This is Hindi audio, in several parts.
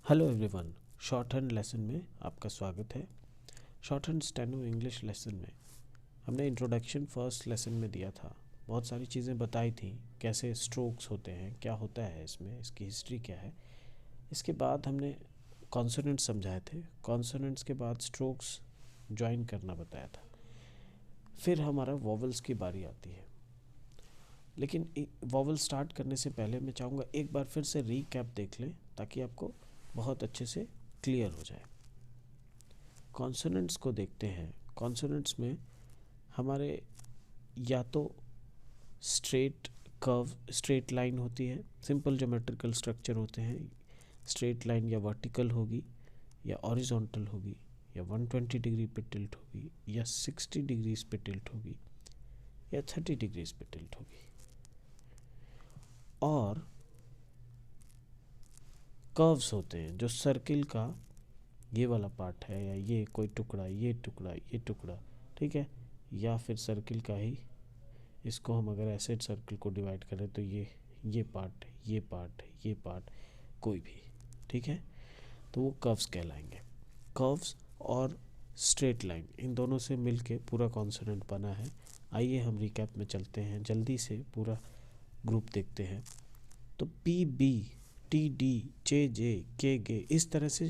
Hello everyone, short hand lesson में आपका स्वागत है। Short hand steno English lesson में हमने इंट्रोडक्शन फर्स्ट लेसन में दिया था। बहुत सारी चीज़ें बताई थी, कैसे स्ट्रोक्स होते हैं, क्या होता है इसमें, इसकी हिस्ट्री क्या है। इसके बाद हमने कॉन्सोनेंट्स समझाए थे। कॉन्सोनेंट्स के बाद स्ट्रोक्स ज्वाइन करना बताया था। फिर हमारा वॉवल्स की बारी आती है। लेकिन वॉवल स्टार्ट करने से पहले मैं चाहूँगा एक बार फिर से रीकैप देख लें, ताकि आपको बहुत अच्छे से क्लियर हो जाए। कॉन्सोनेंट्स को देखते हैं। कॉन्सोनेंट्स में हमारे या तो स्ट्रेट लाइन होती है, सिंपल ज्योमेट्रिकल स्ट्रक्चर होते हैं। स्ट्रेट लाइन या वर्टिकल होगी, या हॉरिजॉन्टल होगी, या 120 डिग्री पे टिल्ट होगी, या 60 डिग्रीज पे टिल्ट होगी, या 30 डिग्रीज पे टिल्ट होगी। और कर्व्स होते हैं, जो सर्किल का ये वाला पार्ट है, या ये कोई टुकड़ा, ये टुकड़ा, ये टुकड़ा, ठीक है। या फिर सर्किल का ही, इसको हम अगर ऐसे सर्किल को डिवाइड करें तो ये पार्ट, ये पार्ट, ये पार्ट, कोई भी, ठीक है। तो वो कर्व्स कहलाएंगे। कर्व्स और स्ट्रेट लाइन, इन दोनों से मिलके पूरा कॉन्सोनेंट बना है। आइए हम रिकैप में चलते हैं, जल्दी से पूरा ग्रुप देखते हैं। तो P B, T D, J J, K गे, इस तरह से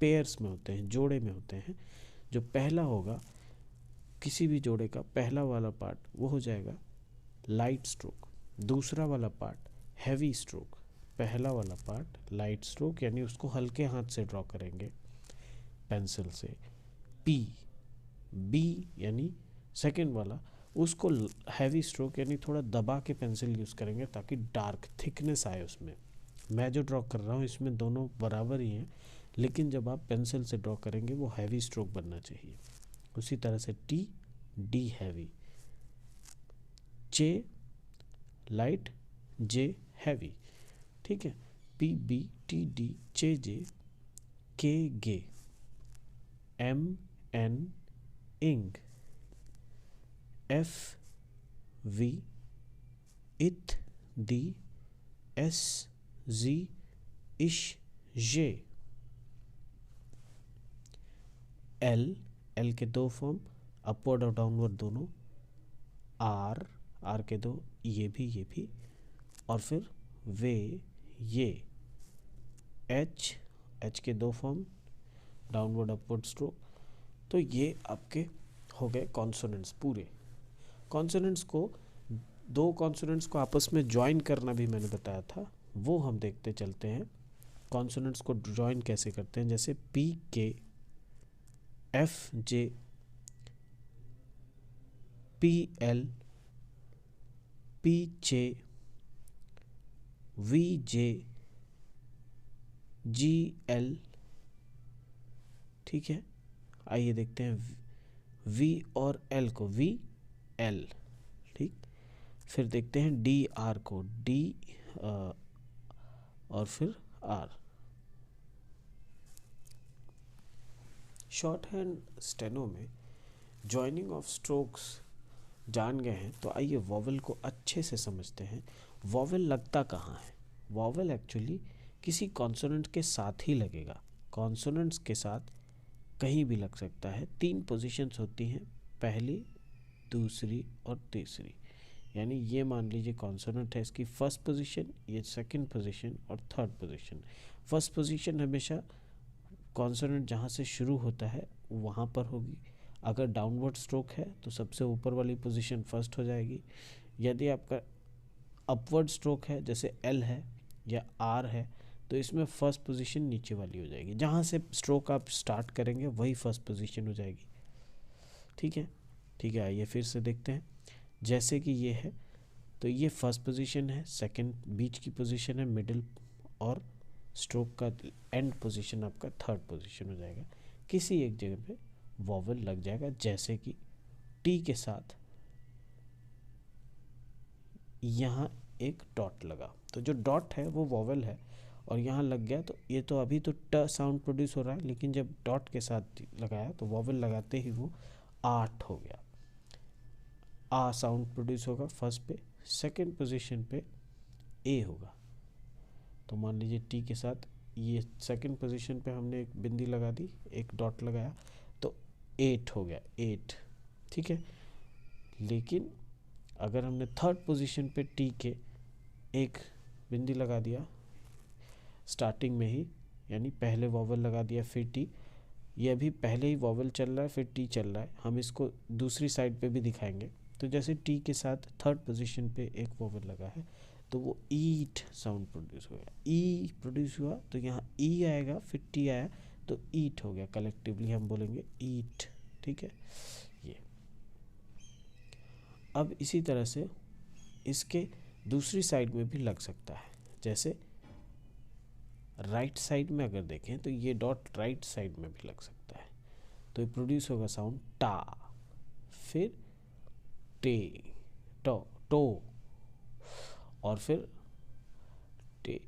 पेयर्स में होते हैं, जोड़े में होते हैं। जो पहला होगा किसी भी जोड़े का, पहला वाला पार्ट वो हो जाएगा लाइट स्ट्रोक। दूसरा वाला पार्ट हैवी स्ट्रोक। पहला वाला पार्ट लाइट स्ट्रोक, यानी उसको हल्के हाथ से ड्रॉ करेंगे पेंसिल से। पी बी यानी सेकेंड वाला, उसको हैवी स्ट्रोक यानी थोड़ा दबा के पेंसिल यूज़ करेंगे, ताकि डार्क थिकनेस आए उसमें। मैं जो ड्रॉ कर रहा हूँ इसमें दोनों बराबर ही हैं, लेकिन जब आप पेंसिल से ड्रॉ करेंगे वो हैवी स्ट्रोक बनना चाहिए। उसी तरह से T D heavy, J light, J heavy, ठीक है। P B T D J J, K G, M N ing, F V इथ दी, एस जी इश जे, एल के दो फॉर्म, अपवर्ड और डाउनवर्ड दोनों। आर के दो, ये भी, और फिर वे, ये। एच के दो फॉर्म, डाउनवर्ड अपवर्ड स्ट्रोक। तो ये आपके हो गए कॉन्सोनेंट्स पूरे। कॉन्सोनेंट्स को, दो कॉन्सोनेंट्स को आपस में ज्वाइन करना भी मैंने बताया था, वो हम देखते चलते हैं। कॉन्सोनेंट्स को ज्वाइन कैसे करते हैं, जैसे P K, F J, P L, P J, V J, G L, ठीक है। आइए देखते हैं वी और एल को, वी एल, ठीक। फिर देखते हैं डी आर को, डी और फिर आर। शॉर्ट हैंड स्टेनो में जॉइनिंग ऑफ स्ट्रोक्स जान गए हैं, तो आइए वॉवल को अच्छे से समझते हैं। वॉवल लगता कहाँ है? वॉवल एक्चुअली किसी कॉन्सोनेंट के साथ ही लगेगा। कॉन्सोनेंट्स के साथ कहीं भी लग सकता है। तीन पोजीशंस होती हैं, पहली, दूसरी और तीसरी। यानी ये मान लीजिए कॉन्सोनेंट है, इसकी फर्स्ट पोजीशन, ये सेकंड पोजीशन और थर्ड पोजीशन। फर्स्ट पोजीशन हमेशा कॉन्सोनेंट जहाँ से शुरू होता है वहाँ पर होगी। अगर डाउनवर्ड स्ट्रोक है तो सबसे ऊपर वाली पोजीशन फर्स्ट हो जाएगी। यदि आपका अपवर्ड स्ट्रोक है, जैसे एल है या आर है, तो इसमें फर्स्ट पोजीशन नीचे वाली हो जाएगी। जहाँ से स्ट्रोक आप स्टार्ट करेंगे वही फर्स्ट पोजीशन हो जाएगी, ठीक है। ठीक है, आइए फिर से देखते हैं। जैसे कि ये है, तो ये फर्स्ट पोजीशन है, सेकंड बीच की पोजीशन है, मिडिल, और स्ट्रोक का एंड पोजीशन आपका थर्ड पोजीशन हो जाएगा। किसी एक जगह पे वॉवल लग जाएगा, जैसे कि टी के साथ यहाँ एक डॉट लगा, तो जो डॉट है वो वॉवल है, और यहाँ लग गया तो ये तो अभी तो ट साउंड प्रोड्यूस हो रहा है, लेकिन जब डॉट के साथ लगाया तो वॉवल लगाते ही वो आठ हो गया। आ साउंड प्रोड्यूस होगा फर्स्ट पे, सेकंड पोजीशन पे ए होगा। तो मान लीजिए टी के साथ ये सेकंड पोजीशन पे हमने एक बिंदी लगा दी, एक डॉट लगाया, तो 8 हो गया, 8, ठीक है। लेकिन अगर हमने थर्ड पोजीशन पे टी के एक बिंदी लगा दिया स्टार्टिंग में ही, यानी पहले वॉवल लगा दिया फिर टी, ये अभी पहले ही वॉवल चल रहा है फिर टी चल रहा है, हम इसको दूसरी साइड पे भी दिखाएंगे। तो जैसे टी के साथ थर्ड पोजीशन पे एक वॉवल लगा है तो वो ईट साउंड प्रोड्यूस हो गया, ई प्रोड्यूस हुआ तो यहाँ ई आएगा, फिर टी आया तो ईट हो गया, कलेक्टिवली हम बोलेंगे ईट, ठीक है। ये अब इसी तरह से इसके दूसरी साइड में भी लग सकता है, जैसे राइट साइड में अगर देखें तो ये डॉट राइट साइड में भी लग सकता है, तो ये प्रोड्यूस होगा साउंड टा, फिर टे, टो, और फिर टे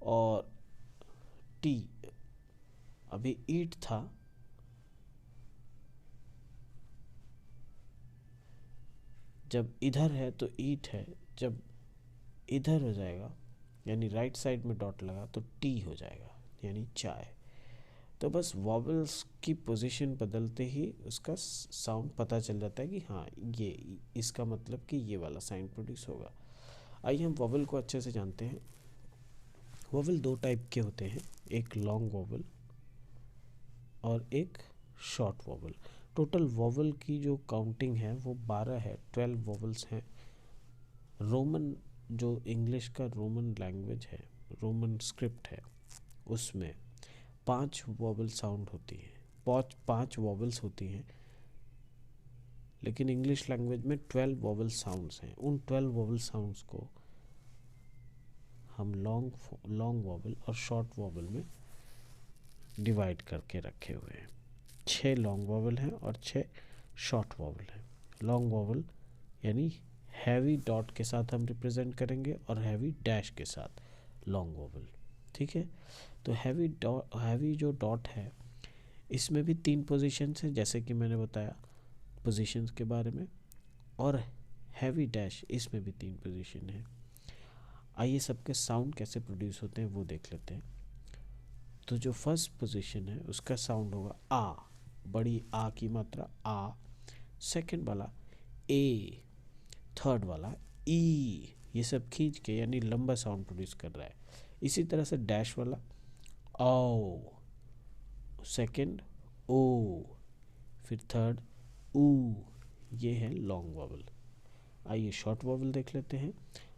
और टी। अभी ईट था, जब इधर है तो ईट है, जब इधर हो जाएगा यानी राइट साइड में डॉट लगा तो टी हो जाएगा यानी चाय। तो बस वॉवल्स की पोजीशन बदलते ही उसका साउंड पता चल जाता है कि हाँ ये इसका मतलब कि ये वाला साउंड प्रोड्यूस होगा। आइए हम वॉवल को अच्छे से जानते हैं। वॉवल दो टाइप के होते हैं, एक लॉन्ग वॉवल और एक शॉर्ट वॉवल। टोटल वॉवल की जो काउंटिंग है वो 12 है, 12 वॉवल्स हैं। रोमन जो इंग्लिश का रोमन लैंग्वेज है, रोमन स्क्रिप्ट है, उसमें 5 वॉवल साउंड होती है, 5 वॉवल्स होती हैं, लेकिन इंग्लिश लैंग्वेज में 12 वॉवल साउंड्स हैं। उन 12 वॉवल साउंड्स को हम लॉन्ग वॉवल और शॉर्ट वॉवल में डिवाइड करके रखे हुए हैं। 6 लॉन्ग वॉवल हैं और 6 शॉर्ट वॉवल हैं। लॉन्ग वॉवल यानी हैवी डॉट के साथ हम रिप्रेजेंट करेंगे और हैवी डैश के साथ लॉन्ग वॉवल, ठीक है। तो हैवी जो डॉट है इसमें भी 3 पोजीशंस हैं, जैसे कि मैंने बताया पोजीशंस के बारे में, और हैवी डैश इसमें भी 3 पोजीशन है। आइए सबके साउंड कैसे प्रोड्यूस होते हैं वो देख लेते हैं। तो जो फर्स्ट पोजीशन है उसका साउंड होगा आ, बड़ी आ की मात्रा आ, सेकंड वाला ए, थर्ड वाला ई, ये सब खींच के यानी लंबा साउंड प्रोड्यूस कर रहा है। इसी तरह से डैश वाला ओ, सेकंड ओ, फिर थर्ड ऊ, ये है लॉन्ग वॉवल। आइए शॉर्ट वॉवल देख लेते हैं।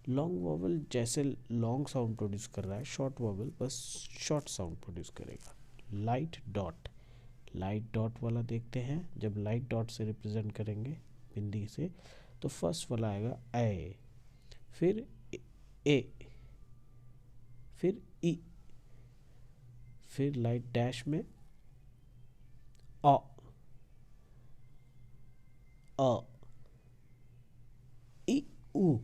लॉन्ग वॉवल जैसे लॉन्ग साउंड प्रोड्यूस कर रहा है, शॉर्ट वॉवल बस शॉर्ट साउंड प्रोड्यूस करेगा। लाइट डॉट वाला देखते हैं। जब लाइट डॉट से रिप्रेजेंट करेंगे बिंदी से तो फर्स्ट वाला आएगा ए, फिर ए, फिर ई, फिर लाइट डैश में अ, ई, ऊ,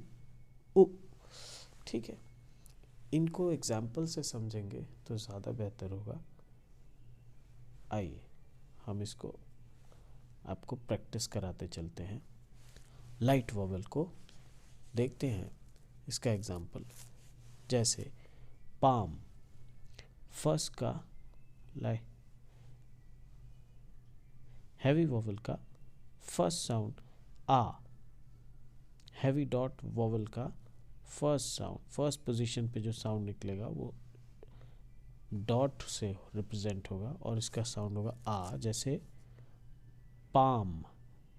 ठीक है। इनको एग्जाम्पल से समझेंगे तो ज़्यादा बेहतर होगा। आइए हम इसको आपको प्रैक्टिस कराते चलते हैं। लाइट वॉवल को देखते हैं, इसका एग्जाम्पल जैसे पाम, फर्स्ट का हैवी वॉवल का फर्स्ट साउंड आ, हैवी डॉट वॉवल का फर्स्ट साउंड, फर्स्ट पोजीशन पे जो साउंड निकलेगा वो डॉट से रिप्रेजेंट होगा और इसका साउंड होगा आ। जैसे पाम,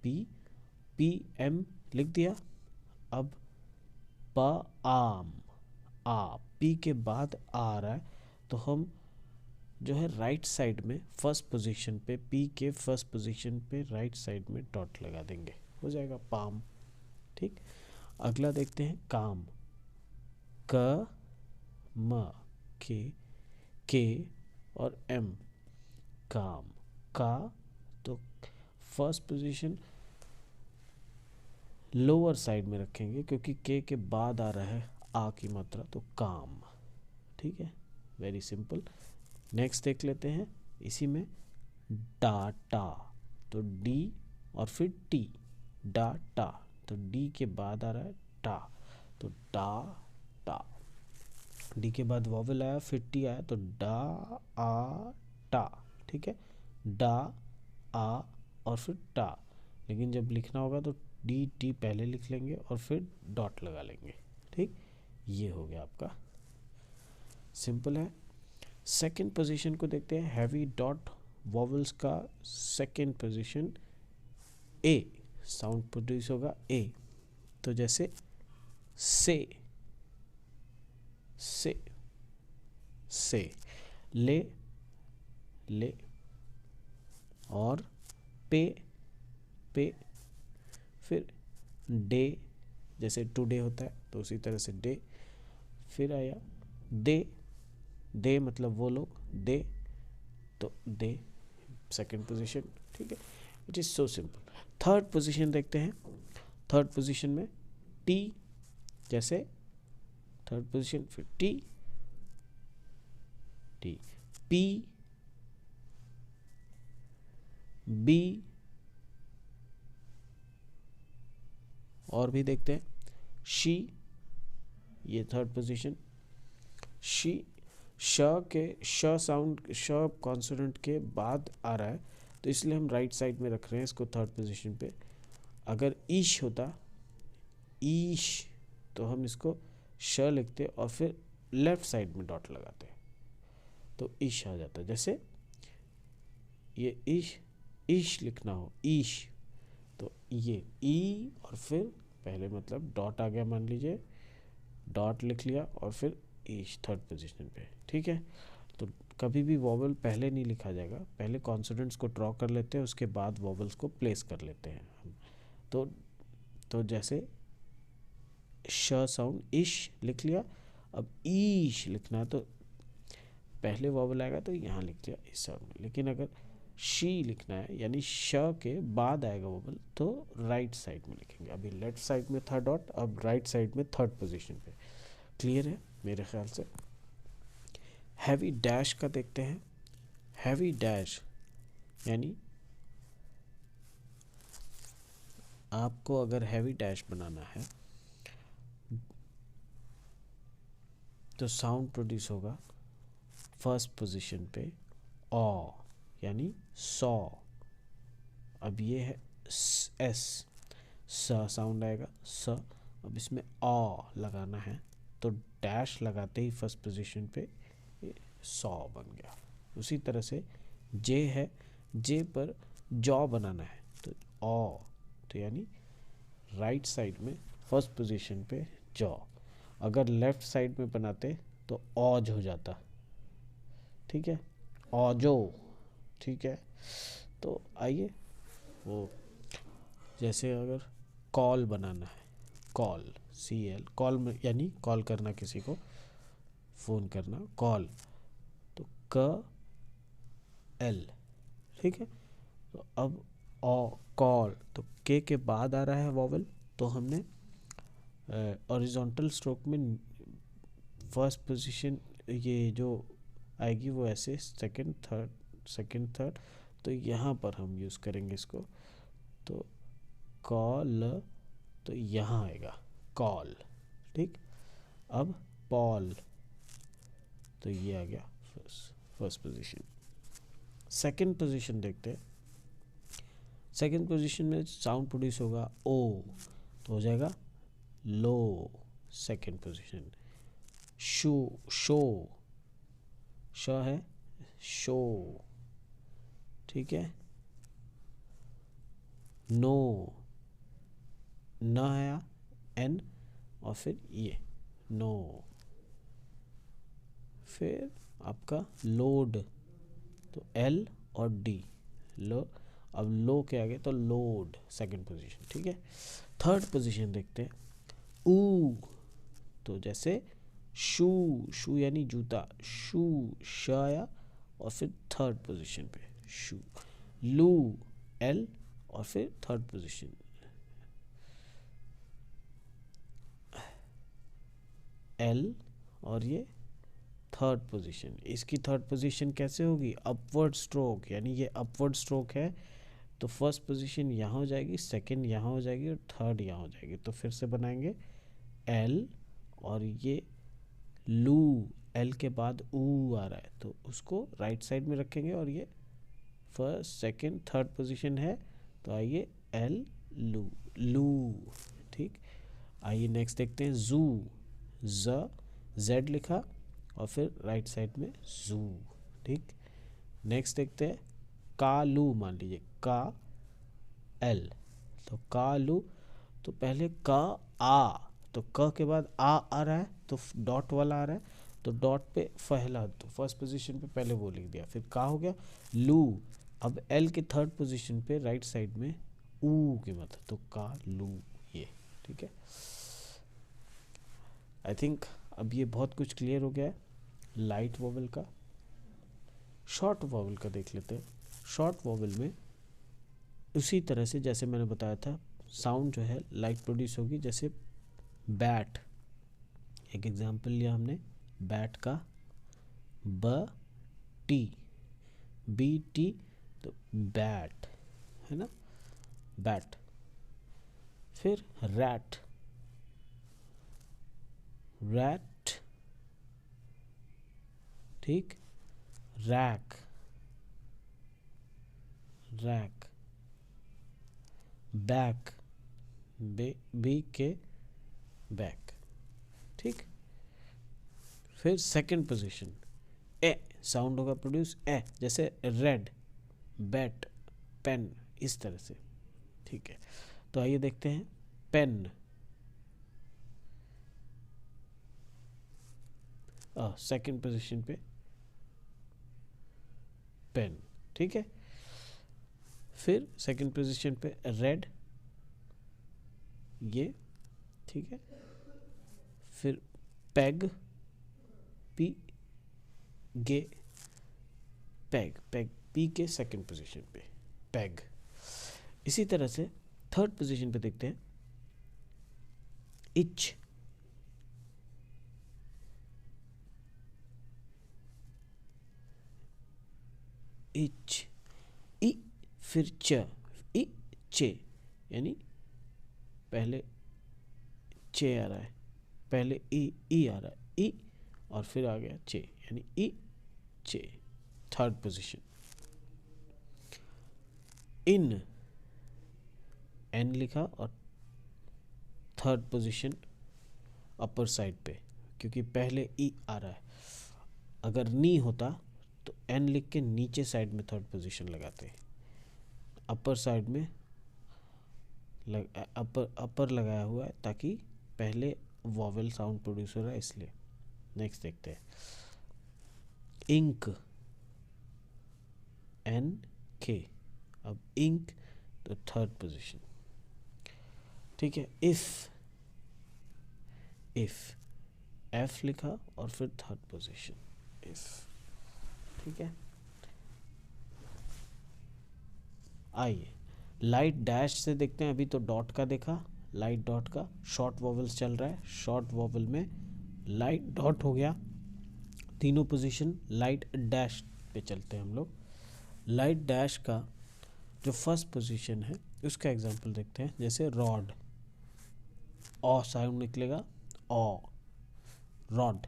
पी एम लिख दिया। अब प आम, आ, पी के बाद आ रहा है तो हम जो है राइट साइड में फर्स्ट पोजीशन पे, पी के फर्स्ट पोजीशन पे राइट साइड में डॉट लगा देंगे, हो जाएगा पाम, ठीक। अगला देखते हैं काम, क म, के और एम, काम, का, तो फर्स्ट पोजीशन लोअर साइड में रखेंगे क्योंकि के बाद आ रहा है आ की मात्रा, तो काम, ठीक है, वेरी सिंपल। नेक्स्ट देख लेते हैं इसी में डाटा, तो डी और फिर टी, डाटा, तो डी के बाद आ रहा है टा, तो टा टा। डी के बाद वॉवल आया, फिर टी आया, तो डा आ टा, ठीक है, डा आ और फिर टा। लेकिन जब लिखना होगा तो डी टी पहले लिख लेंगे और फिर डॉट लगा लेंगे, ठीक। ये हो गया आपका, सिंपल है। सेकंड पोजीशन को देखते हैं, हैवी डॉट वॉवल्स का second position A, sound produce होगा ए। तो जैसे से, से, ले, ले, और पे, पे, फिर डे, जैसे टुडे होता है तो उसी तरह से डे, फिर आया दे, दे मतलब वो लोग, दे, तो दे सेकंड पोजीशन, ठीक है। It is so simple. Third position देखते हैं, थर्ड पोजीशन में टी, जैसे थर्ड पोजीशन, फिर टी, टी, पी, बी, और भी देखते हैं शी, ये थर्ड पोजीशन, शी, श के, श साउंड, श कॉन्सोनेंट के बाद आ रहा है तो इसलिए हम राइट साइड में रख रहे हैं इसको थर्ड पोजीशन पे। अगर ईश होता, ईश, तो हम इसको श लिखते और फिर लेफ्ट साइड में डॉट लगाते, तो ईश आ जाता। जैसे ये ईश लिखना हो, ईश, तो ये ई और फिर पहले मतलब डॉट आ गया, मान लीजिए डॉट लिख लिया और फिर ईश थर्ड पोजीशन पे, ठीक है। तो कभी भी वॉवल पहले नहीं लिखा जाएगा, पहले कॉन्सोनेंट्स को ड्रॉ कर लेते हैं, उसके बाद वॉवल्स को प्लेस कर लेते हैं हम। तो जैसे श साउंड, इश लिख लिया, अब ईश लिखना है तो पहले वॉवल आएगा तो यहाँ लिख लिया इस साउंड में। लेकिन अगर शी लिखना है यानी श के बाद आएगा वोवल तो राइट साइड में लिखेंगे। अभी लेफ्ट साइड में था डॉट, अब राइट साइड में थर्ड पोजीशन पे। क्लियर है मेरे ख्याल से। हैवी डैश का देखते हैं। हैवी डैश यानी आपको अगर हैवी डैश बनाना है तो साउंड प्रोड्यूस होगा फर्स्ट पोजीशन पे ऑ यानी सॉ। अब ये है एस, स साउंड आएगा स, अब इसमें ऑ लगाना है तो डैश लगाते ही फर्स्ट पोजीशन पे सॉ बन गया। उसी तरह से जे है, जे पर जॉ बनाना है तो ऑ, तो यानी राइट साइड में फर्स्ट पोजीशन पे जॉ। अगर लेफ्ट साइड में बनाते तो ऑज हो जाता, ठीक है, ऑजो, ठीक है। तो आइए वो जैसे अगर कॉल बनाना है, कॉल सी एल, कॉल में यानी कॉल करना, किसी को फ़ोन करना, कॉल, तो क एल, ठीक है। तो अब ओ कॉल, तो के बाद आ रहा है वॉवल, तो हमने हॉरिजॉन्टल स्ट्रोक में फर्स्ट पोजीशन ये जो आएगी वो ऐसे सेकंड थर्ड, तो यहाँ पर हम यूज़ करेंगे इसको। तो कॉल, तो यहाँ आएगा कॉल, ठीक। अब पॉल, तो ये आ गया फर्स्ट पोजीशन। सेकंड पोजीशन देखते हैं। सेकंड पोजीशन में साउंड प्रोड्यूस होगा ओ, तो हो जाएगा लो सेकंड पोजीशन। शो, शो, श है शो, ठीक है। नो, न है एन और फिर ये नो। फिर आपका लोड, तो एल और डी, लो, अब लो के आगे तो लोड सेकंड पोजीशन, ठीक है। थर्ड पोजीशन देखते हैं। ऊ, तो जैसे शू, शू यानी जूता, शू, श आया और फिर थर्ड पोजीशन पे शू। लू, एल और फिर थर्ड पोजीशन, एल और ये थर्ड पोजीशन। इसकी थर्ड पोजीशन कैसे होगी? अपवर्ड स्ट्रोक, यानी ये अपवर्ड स्ट्रोक है तो फर्स्ट पोजीशन यहाँ हो जाएगी, सेकंड यहाँ हो जाएगी और थर्ड यहाँ हो जाएगी। तो फिर से बनाएंगे एल और ये लू, एल के बाद ऊ आ रहा है तो उसको राइट साइड में रखेंगे और ये फर्स्ट सेकंड थर्ड पोजीशन है तो आइए एल लू, लू। ठीक, आइए नेक्स्ट देखते हैं जू, ज, जेड लिखा और फिर राइट साइड में जू। ठीक, नेक्स्ट देखते हैं कालू, मान लीजिए का एल, तो कालू, तो पहले का आ, तो क के बाद आ रहा है तो डॉट वाला आ रहा है तो डॉट पे पहला, तो फर्स्ट पोजीशन पे पहले वो लिख दिया, फिर का हो गया लू, अब एल के थर्ड पोजीशन पे राइट साइड में ऊ की मतलब तो का लू, ये ठीक है। आई थिंक अब ये बहुत कुछ क्लियर हो गया है लाइट वॉवल का। शॉर्ट वॉवल का देख लेते हैं। शॉर्ट वॉवल में उसी तरह से जैसे मैंने बताया था साउंड जो है लाइट प्रोड्यूस होगी, जैसे बैट, एक एग्जांपल लिया हमने बैट का ब टी, बी टी, तो बैट है ना, बैट। फिर रैट, रैट, ठीक, रैक, रैक, बैक, बी के बैक, ठीक। फिर सेकंड पोजीशन ए, साउंड होगा प्रोड्यूस ए, जैसे रेड, बैट, पेन, इस तरह से, ठीक है। तो आइए देखते हैं पेन, सेकंड पोजीशन पे पेन, ठीक है। फिर सेकंड पोजीशन पे रेड, ये ठीक है। फिर पैग, पी गे, पैग, पैग, पी के सेकंड पोजीशन पे पैग। इसी तरह से थर्ड पोजीशन पे देखते हैं इच, इच, ई, फिर च, ई चे, यानी पहले चे आ रहा है, पहले ई आ रहा है, ई और फिर आ गया चे, यानी ई चे, थर्ड पोजीशन। इन, एन लिखा और थर्ड पोजीशन अपर साइड पे, क्योंकि पहले ई आ रहा है। अगर नी होता तो एन लिख के नीचे साइड में थर्ड पोजीशन लगाते, अपर साइड में अपर लगाया हुआ है ताकि पहले वॉवेल साउंड प्रोड्यूस हो रहा है इसलिए। नेक्स्ट देखते हैं इंक, एन के, अब इंक तो थर्ड पोजीशन, ठीक है। इफ, इफ, एफ लिखा और फिर थर्ड पोजीशन इफ, ठीक है। आइए लाइट डैश से देखते हैं। अभी तो डॉट का देखा, लाइट डॉट का, शॉर्ट वॉवल्स चल रहा है। शॉर्ट वॉवल में लाइट डॉट हो गया, तीनों पोजीशन लाइट डैश पे चलते हैं हम लोग। लाइट डैश का जो फर्स्ट पोजीशन है उसका एग्जांपल देखते हैं, जैसे रॉड, ऑ साउंड निकलेगा, ऑ, रॉड,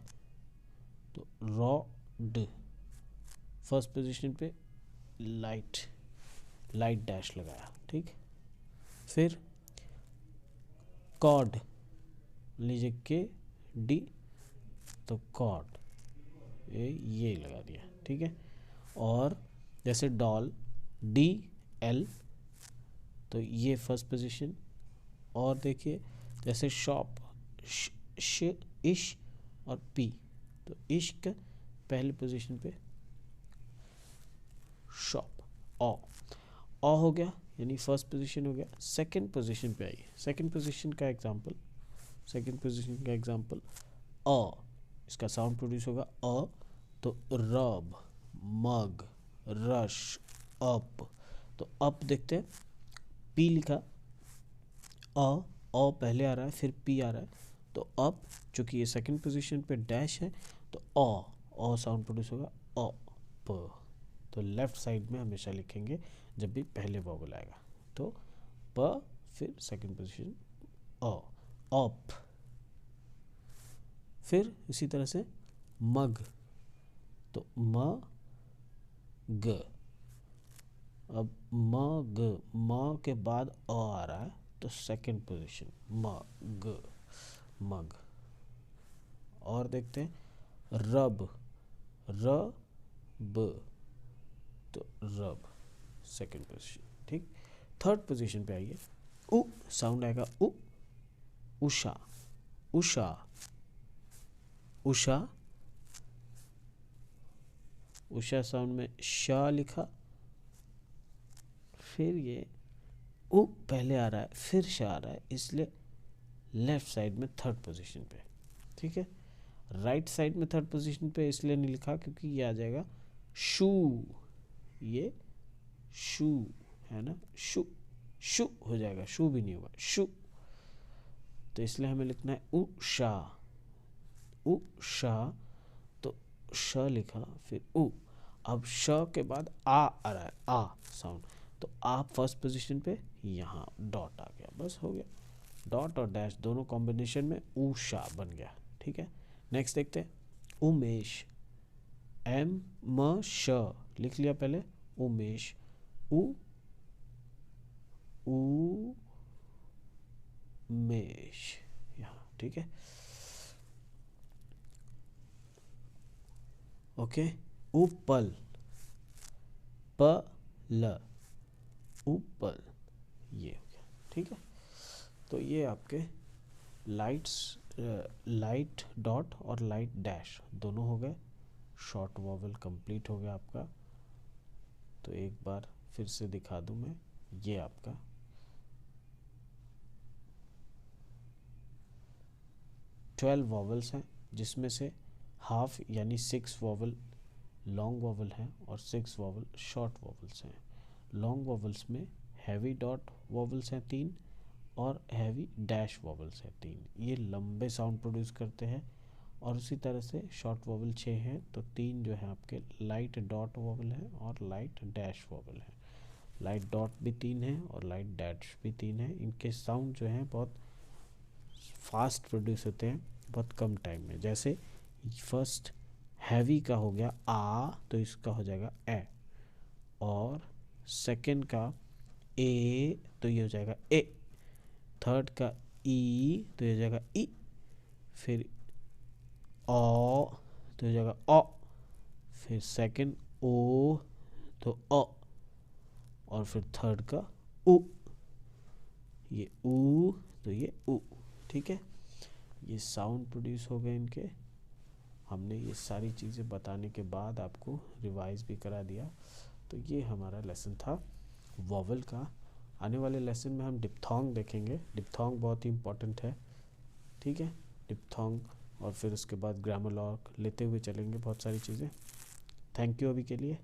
तो रॉड, फर्स्ट पोजीशन पे लाइट, लाइट डैश लगाया, ठीक। फिर कॉर्ड लीजिए के डी, तो कॉर्ड ये लगा दिया, ठीक है। और जैसे डॉल, डी एल, तो ये फर्स्ट पोजीशन। और देखिए जैसे शॉप, श, इश और पी, तो इश्क पहले पोजीशन पे, शॉप, ऑ हो गया यानी फर्स्ट पोजीशन हो गया। सेकंड पोजीशन पे आइए, सेकंड पोजीशन का एग्जांपल, सेकंड पोजीशन का एग्जांपल अ, इसका साउंड प्रोड्यूस होगा अ, तो रब, मग, रश, अप, तो अप देखते हैं, पी लिखा, अ पहले आ रहा है फिर पी आ रहा है, तो अप, चूंकि ये सेकंड पोजीशन पे डैश है तो अ साउंड प्रोड्यूस होगा अ प, तो लेफ्ट साइड में हमेशा लिखेंगे जब भी पहले वॉवल आएगा, तो प, फिर सेकंड पोजीशन अ, अप। फिर इसी तरह से मग, तो म ग। अब म ग, म के बाद अ आ रहा है तो सेकंड पोजीशन म ग, मग। और देखते हैं रब, र ब, तो रब, सेकंड पोजीशन। ठीक, थर्ड पोजीशन पे आइए। उ साउंड आएगा उ, उषा, उषा, उषा, उषा साउंड में शा लिखा, फिर ये उ पहले आ रहा है फिर शा आ रहा है, इसलिए लेफ्ट साइड में थर्ड पोजीशन पे। ठीक है, राइट साइड में थर्ड पोजीशन पे इसलिए नहीं लिखा क्योंकि ये आ जाएगा शू, ये शू है ना, शू, शू हो जाएगा, शू भी नहीं होगा, शू। तो इसलिए हमें लिखना है उषा, उषा, तो श लिखा फिर उ। अब श के बाद आ रहा है, आ साउंड, तो आ फर्स्ट पोजीशन पे, यहाँ डॉट आ गया, बस हो गया। डॉट और डैश दोनों कॉम्बिनेशन में उषा बन गया। ठीक है, नेक्स्ट देखते हैं उमेश, एम म श लिख लिया पहले, उमेश, उ मेश, यहाँ। ठीक है, ओके, उपल, प ल, उपल, ये हो गया। ठीक है, तो ये आपके लाइट्स, लाइट डॉट और लाइट डैश दोनों हो गए। शॉर्ट वॉवल कंप्लीट हो गया आपका। तो एक बार फिर से दिखा दूं मैं, ये आपका 12 वॉवल्स हैं, जिसमें से हाफ यानी 6 वॉवल लॉन्ग वॉवल हैं और 6 वॉवल शॉर्ट वॉवल्स हैं। लॉन्ग वॉवल्स में हैवी डॉट वॉवल्स हैं 3 और हैवी डैश वॉवल्स हैं 3, ये लंबे साउंड प्रोड्यूस करते हैं। और उसी तरह से शॉर्ट वॉवल 6 हैं, तो 3 जो है आपके लाइट डॉट वॉवल हैं और लाइट डैश वॉवल हैं। लाइट डॉट भी 3 है और लाइट डैश भी 3 है। इनके साउंड जो हैं बहुत फास्ट प्रोड्यूस होते हैं बहुत कम टाइम में। जैसे फर्स्ट हैवी का हो गया आ, तो इसका हो जाएगा ए, और सेकंड का ए, तो ये हो जाएगा ए, थर्ड का ई, तो ये हो जाएगा ई, फिर ओ, तो हो जाएगा ओ, फिर सेकंड ओ, तो ओ, और फिर थर्ड का उ, ये उ, तो ये उ। ठीक है, ये साउंड प्रोड्यूस हो गए इनके। हमने ये सारी चीज़ें बताने के बाद आपको रिवाइज भी करा दिया। तो ये हमारा लेसन था वॉवल का। आने वाले लेसन में हम डिप्थोंग देखेंगे। डिप्थोंग बहुत ही इम्पोर्टेंट है। ठीक है, डिप्थोंग, और फिर उसके बाद ग्रामर लॉक लेते हुए चलेंगे बहुत सारी चीज़ें। थैंक यू अभी के लिए।